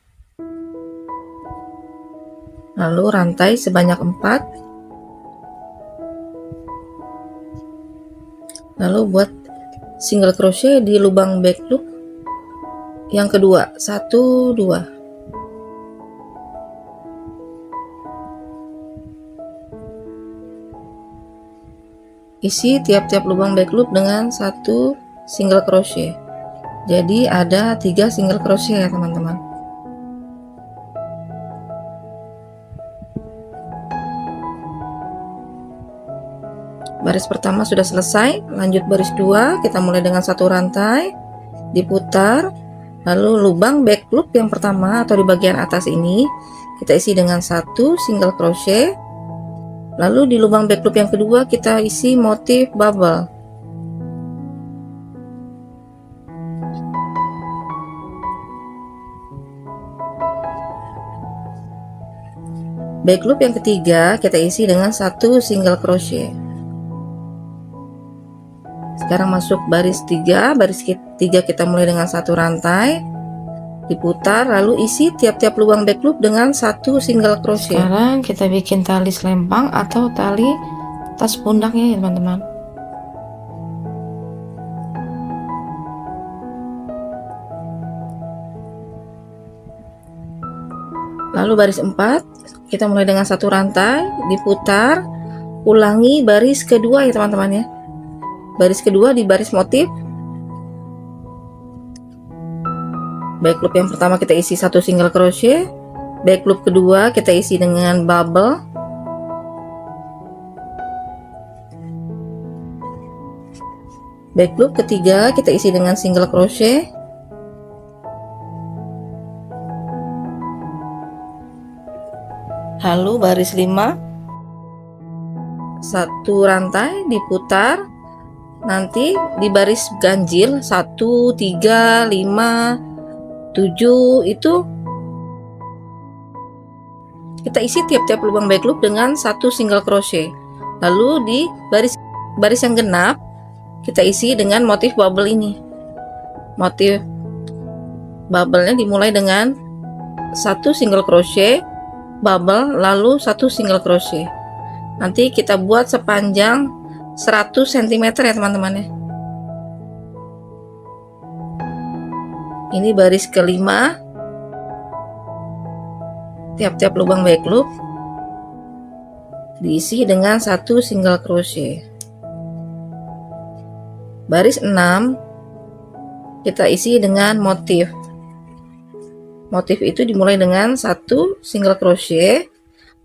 lalu rantai sebanyak 4, lalu buat single crochet di lubang back loop yang kedua, 1, 2. Isi tiap-tiap lubang back loop dengan 1 single crochet. Jadi ada 3 single crochet ya teman-teman. Baris pertama sudah selesai, lanjut baris 2, kita mulai dengan satu rantai, diputar, lalu lubang back loop yang pertama atau di bagian atas ini kita isi dengan satu single crochet, lalu di lubang back loop yang kedua kita isi motif bubble. Back loop yang ketiga kita isi dengan satu single crochet. Sekarang masuk baris 3, baris 3 kita mulai dengan satu rantai, diputar, lalu isi tiap-tiap lubang back loop dengan satu single crochet. Sekarang kita bikin tali selempang atau tali tas pundaknya ya teman-teman. Lalu baris 4 kita mulai dengan satu rantai, diputar, ulangi baris kedua ya teman-teman ya. Baris kedua di baris motif. Back loop yang pertama kita isi satu single crochet, back loop kedua kita isi dengan bubble, back loop ketiga kita isi dengan single crochet, lalu baris 5 satu rantai diputar, nanti di baris ganjil 1, 3, 5, 7 itu kita isi tiap-tiap lubang back loop dengan satu single crochet. Lalu di baris yang genap kita isi dengan motif bubble ini. Motif bubble-nya dimulai dengan satu single crochet, bubble, lalu satu single crochet. Nanti kita buat sepanjang 100 cm ya teman-teman ya. Ini baris kelima, tiap-tiap lubang back loop diisi dengan satu single crochet. Baris 6 kita isi dengan motif. Motif itu dimulai dengan satu single crochet,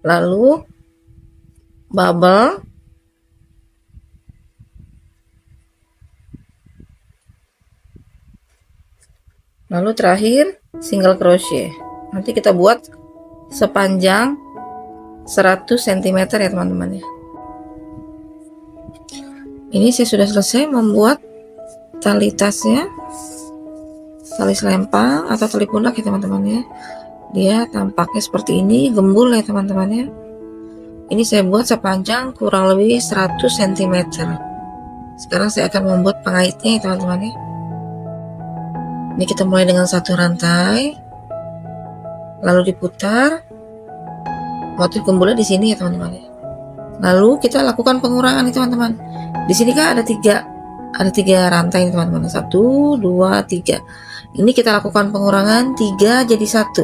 lalu bubble, lalu terakhir single crochet. Nanti kita buat sepanjang 100 cm ya teman-teman ya. Ini saya sudah selesai membuat tali tasnya, tali selempang atau tali pundak ya teman-teman ya. Dia tampaknya seperti ini, gembul ya teman-teman ya. Ini saya buat sepanjang kurang lebih 100 cm. Sekarang saya akan membuat pengaitnya ya teman-teman ya. Ini kita mulai dengan satu rantai, lalu diputar, motif gembulnya di sini ya teman-teman. Lalu kita lakukan pengurangan nih teman-teman. Di sini kan ada tiga rantai teman-teman. 1, 2, 3. Ini kita lakukan pengurangan 3 jadi 1.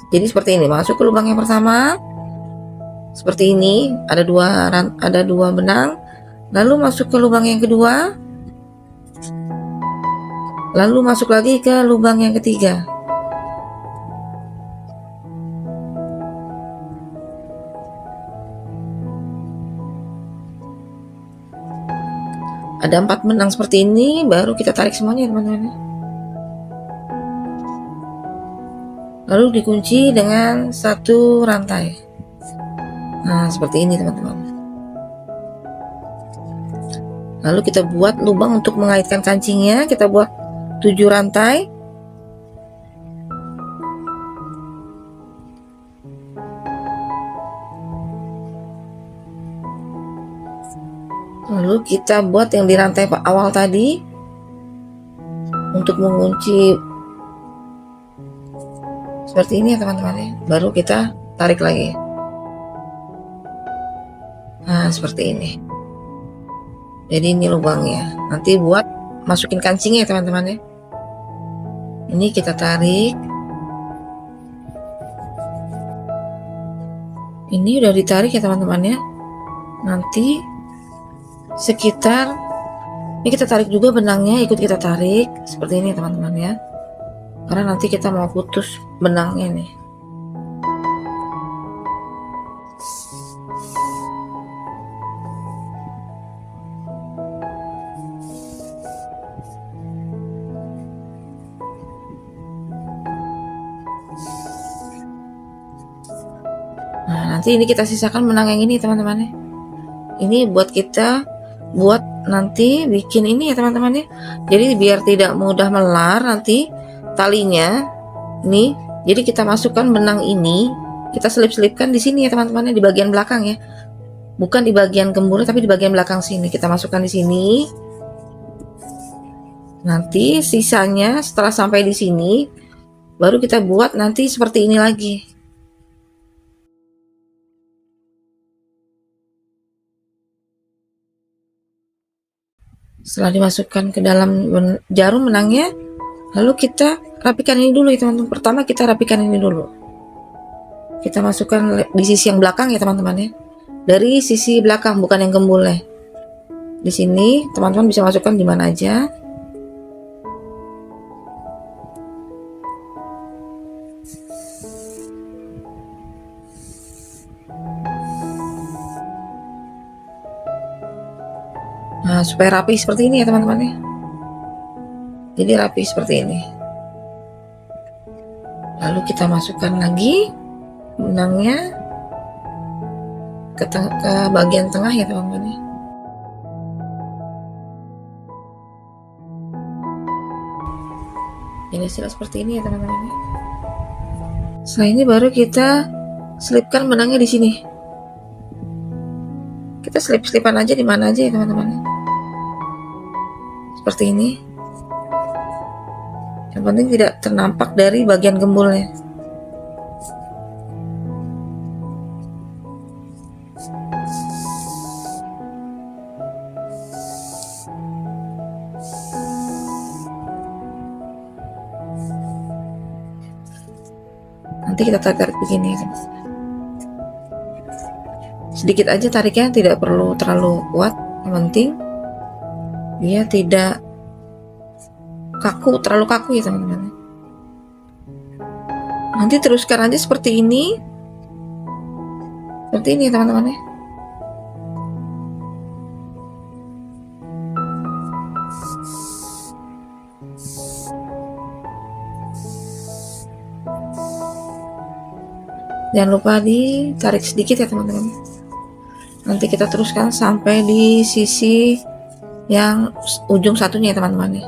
Jadi seperti ini, masuk ke lubang yang pertama. Seperti ini, ada dua benang. Lalu masuk ke lubang yang kedua. Lalu masuk lagi ke lubang yang ketiga. Ada 4 benang seperti ini, baru kita tarik semuanya teman-teman. Lalu dikunci dengan satu rantai. Nah, seperti ini teman-teman. Lalu kita buat lubang untuk mengaitkan kancingnya, kita buat 7 rantai. Lalu kita buat yang di rantai awal tadi untuk mengunci seperti ini ya teman-teman ya. Baru kita tarik lagi. Nah, seperti ini. Jadi ini lubangnya. Nanti buat masukin kancingnya ya teman-teman ya. Ini kita tarik. Ini udah ditarik ya teman-teman ya. Nanti sekitar ini kita tarik juga benangnya, ikut kita tarik seperti ini teman-teman ya. Karena nanti kita mau putus benangnya nih. nanti ini kita sisakan benang yang ini teman-teman ya. Ini buat kita buat nanti bikin ini ya teman-teman ya. Jadi biar tidak mudah melar nanti talinya nih. Jadi kita masukkan benang ini, kita selip-selipkan di sini ya teman-teman ya, di bagian belakang ya. Bukan di bagian gembur tapi di bagian belakang sini. Kita masukkan di sini. Nanti sisanya setelah sampai di sini baru kita buat nanti seperti ini lagi. Setelah dimasukkan ke dalam jarum benangnya, lalu kita rapikan ini dulu ya teman-teman. Pertama kita rapikan ini dulu. Kita masukkan di sisi yang belakang ya teman-teman ya. Dari sisi belakang, bukan yang gembulnya. Di sini teman-teman bisa masukkan di mana aja. Nah, supaya rapi seperti ini ya teman-teman ya. Jadi rapi seperti ini. Lalu kita masukkan lagi benangnya ke bagian tengah ya teman-teman ya. Jadi hasilnya seperti ini ya teman-teman ya. Setelah ini baru kita selipkan benangnya di sini. Kita selip-selipan aja di mana aja ya teman-teman ya. Seperti ini. Yang penting tidak ternampak dari bagian gembulnya. Nanti kita tarik begini. Sedikit aja tariknya, tidak perlu terlalu kuat. Yang penting dia tidak terlalu kaku ya teman-teman. Nanti teruskan aja seperti ini. Seperti ini teman-teman ya. Jangan lupa ditarik sedikit ya teman-teman. Nanti kita teruskan sampai di sisi yang ujung satunya ya teman-teman ya.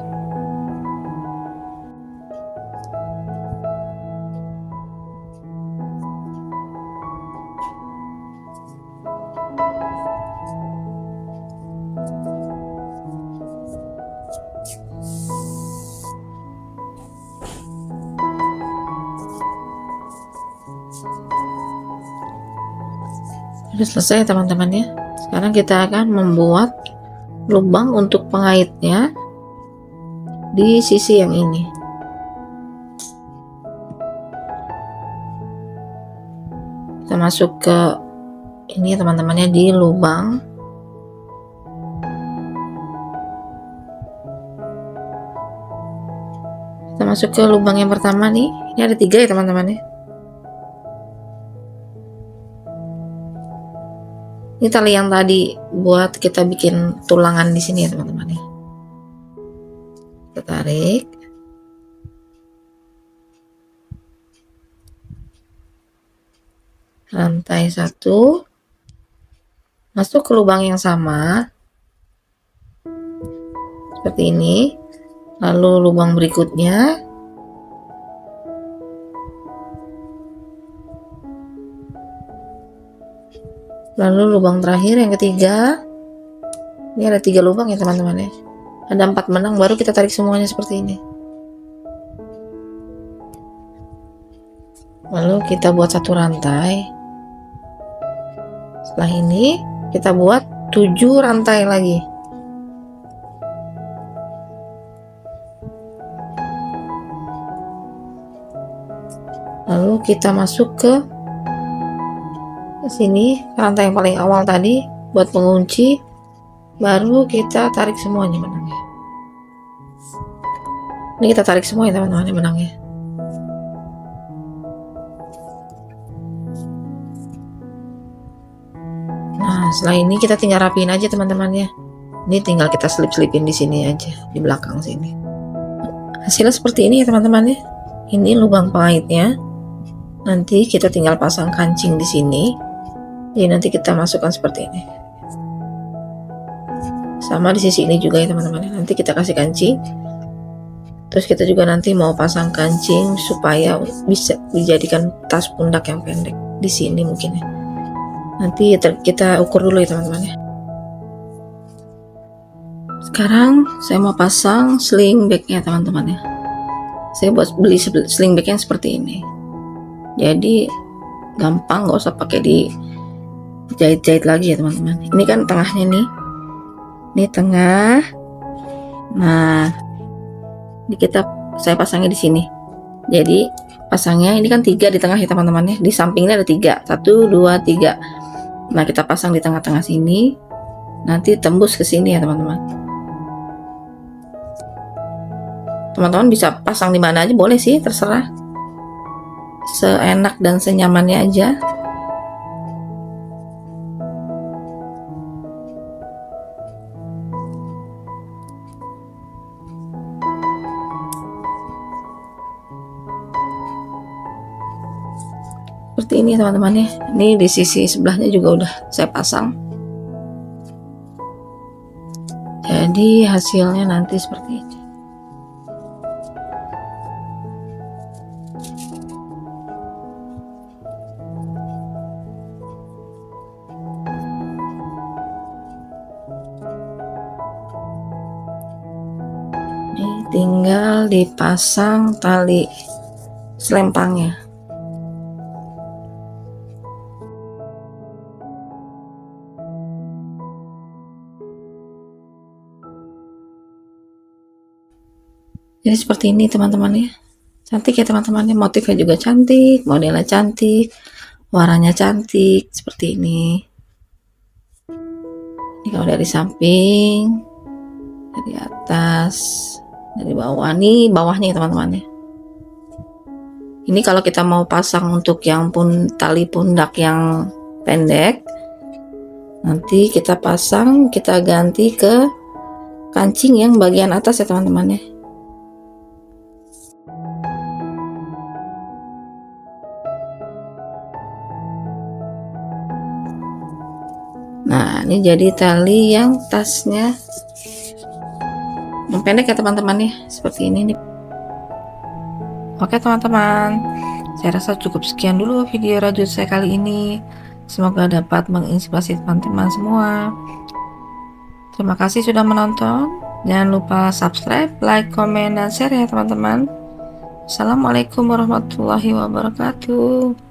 Sudah selesai teman-teman ya. Sekarang kita akan membuat lubang untuk pengaitnya di sisi yang ini. Kita masuk ke ini teman-temannya di lubang. Kita masuk ke lubang yang pertama nih. Ini ada 3 ya teman-teman ya. Ini tali yang tadi buat kita bikin tulangan di sini ya teman-teman ya. Kita tarik. Rantai 1. Masuk ke lubang yang sama. Seperti ini. Lalu lubang berikutnya. Lalu lubang terakhir yang ketiga. Ini ada 3 lubang ya teman-teman ya. Ada 4 benang, baru kita tarik semuanya seperti ini. Lalu kita buat 1 rantai. Setelah ini kita buat 7 rantai lagi. Lalu kita masuk ke sini, rantai yang paling awal tadi buat pengunci, baru kita tarik semuanya benangnya. Ini kita tarik semua ya teman-teman benangnya. Nah, setelah ini kita tinggal rapiin aja teman-teman ya. Ini tinggal kita selip-selipin di sini aja, di belakang sini. Hasilnya seperti ini ya teman-teman ya. Ini lubang pengaitnya. Nanti kita tinggal pasang kancing di sini. Jadi nanti kita masukkan seperti ini. Sama di sisi ini juga ya teman-teman. Nanti kita kasih kancing. Terus kita juga nanti mau pasang kancing supaya bisa dijadikan tas pundak yang pendek di sini mungkin ya. Nanti kita ukur dulu ya teman-teman ya. Sekarang saya mau pasang sling bagnya teman-teman ya. Saya beli sling bagnya seperti ini. Jadi gampang, nggak usah pakai di jahit-jahit lagi ya teman-teman. Ini kan tengahnya nih. Ini tengah. Nah, ini saya pasangnya di sini. Jadi pasangnya ini kan 3 di tengah ya teman-teman ya. Di sampingnya ada 3. 1, 2, 3. Nah, kita pasang di tengah-tengah sini. Nanti tembus ke sini ya teman-teman. Teman-teman bisa pasang di mana aja boleh sih, terserah. Seenak dan senyamannya aja. Seperti ini teman-teman ya. Ini di sisi sebelahnya juga udah saya pasang. Jadi hasilnya nanti seperti ini. Ini tinggal dipasang tali selempangnya. Jadi seperti ini teman-teman ya. Cantik ya teman-teman ya. Motifnya juga cantik, modelnya cantik, warnanya cantik seperti ini. Ini kalau dari samping, dari atas, dari bawah. Nih bawahnya ya teman-teman ya. Ini kalau kita mau pasang untuk yang tali pundak yang pendek, nanti kita pasang, kita ganti ke kancing yang bagian atas ya teman-teman ya. Nah, ini jadi tali yang tasnya yang pendek ya teman-teman ya, seperti ini nih. Oke teman-teman, saya rasa cukup sekian dulu video rajut saya kali ini. Semoga dapat menginspirasi teman-teman semua. Terima kasih sudah menonton. Jangan lupa subscribe, like, komen, dan share ya teman-teman. Assalamualaikum warahmatullahi wabarakatuh.